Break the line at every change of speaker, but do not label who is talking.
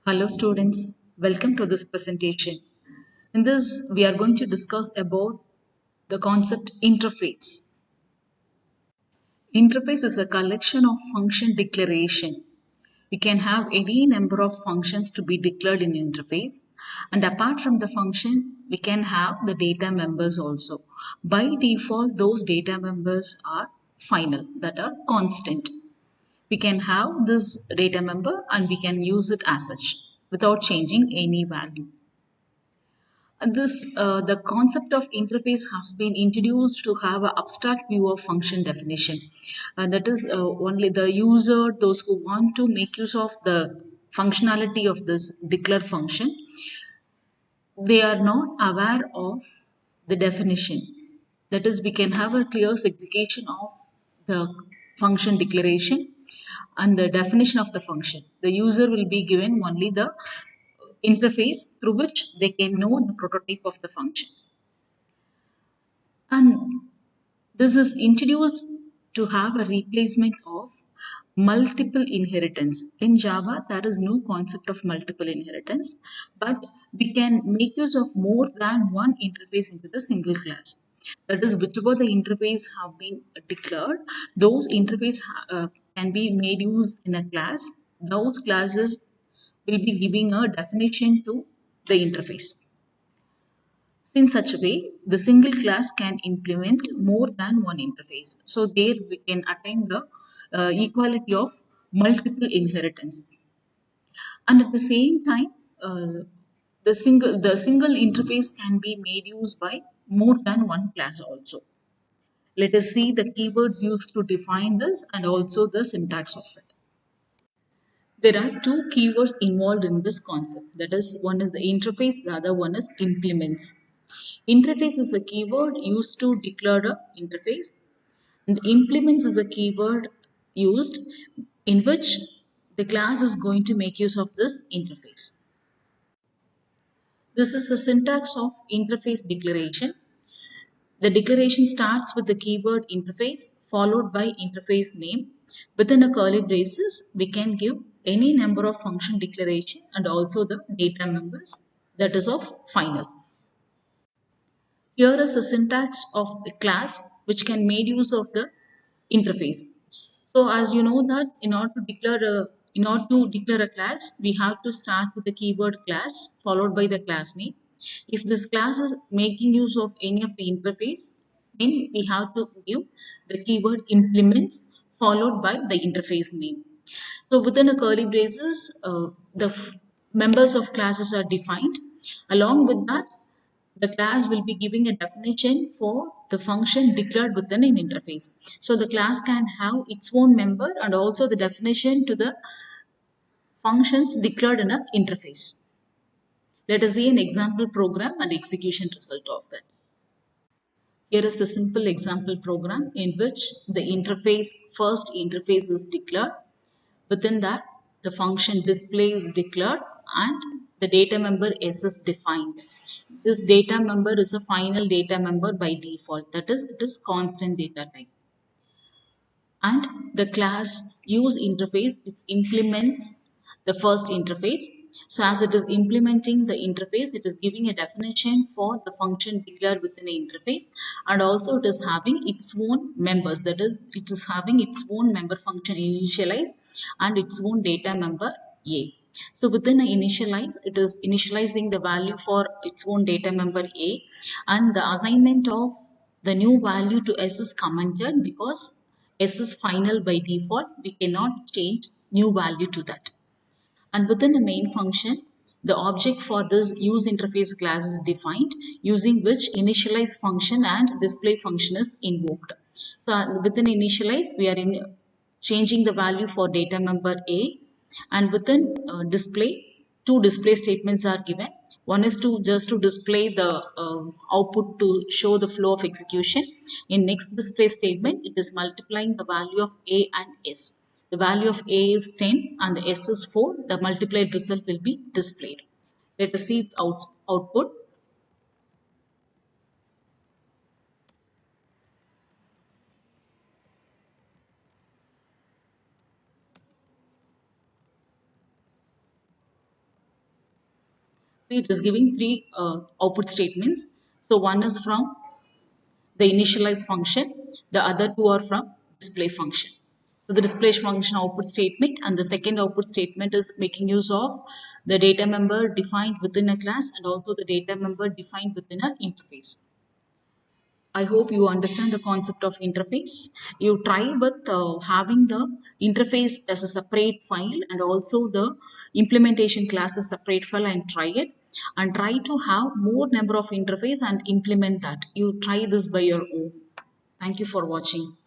Hello students, welcome to this presentation. In this, we are going to discuss about the concept interface. Interface is a collection of function declaration. We can have any number of functions to be declared in interface, and apart from the function, we can have the data members also. By default, those data members are final, that are constant. We can have this data member and we can use it as such without changing any value. The concept of interface has been introduced to have an abstract view of function definition. That is only the user, those who want to make use of the functionality of this declared function, they are not aware of the definition. That is, we can have a clear segregation of the function declaration and the definition of the function. The user will be given only the interface through which they can know the prototype of the function. And this is introduced to have a replacement of multiple inheritance. In Java, there is no concept of multiple inheritance, but we can make use of more than one interface into the single class. That is, whichever the interface have been declared, those interface can be made use in a class. Those classes will be giving a definition to the interface. In such a way, the single class can implement more than one interface. So there we can attain the equality of multiple inheritance. And at the same time, the single interface can be made use by more than one class also. Let us see the keywords used to define this and also the syntax of it. There are two keywords involved in this concept. That is, one is the interface, the other one is implements. Interface is a keyword used to declare a interface, and implements is a keyword used in which the class is going to make use of this interface. This is the syntax of interface declaration. The declaration starts with the keyword interface followed by interface name. Within a curly braces, we can give any number of function declaration and also the data members, that is of final. Here is the syntax of the class which can make use of the interface. So as you know that in order to declare a class, we have to start with the keyword class followed by the class name. If this class is making use of any of the interface, then we have to give the keyword implements followed by the interface name. So within a curly braces, the members of classes are defined. Along with that, the class will be giving a definition for the function declared within an interface. So the class can have its own member and also the definition to the functions declared in an interface. Let us see an example program and execution result of that. Here is the simple example program in which the first interface is declared. Within that, the function display is declared and the data member S is defined. This data member is a final data member by default. That is, it is constant data type. And the class use interface, it implements the first interface. So as it is implementing the interface, it is giving a definition for the function declared within the interface, and also it is having its own members. That is, it is having its own member function initialize and its own data member A. So within a initialize, it is initializing the value for its own data member A, and the assignment of the new value to S is commented because S is final by default. We cannot change new value to that. And within the main function, the object for this use interface class is defined using which initialize function and display function is invoked. So within initialize, we are in changing the value for data member A, and within display, two display statements are given. One is to just to display the output to show the flow of execution. In next display statement, it is multiplying the value of A and S. The value of A is 10 and the S is 4. The multiplied result will be displayed. Let us see its output. it is giving three output statements. So one is from the initialize function, the other two are from display function. So the display function output statement and the second output statement is making use of the data member defined within a class and also the data member defined within an interface. I hope you understand the concept of interface. You try with having the interface as a separate file and also the implementation class as separate file and try it and try to have more number of interface and implement that. You try this by your own. Thank you for watching.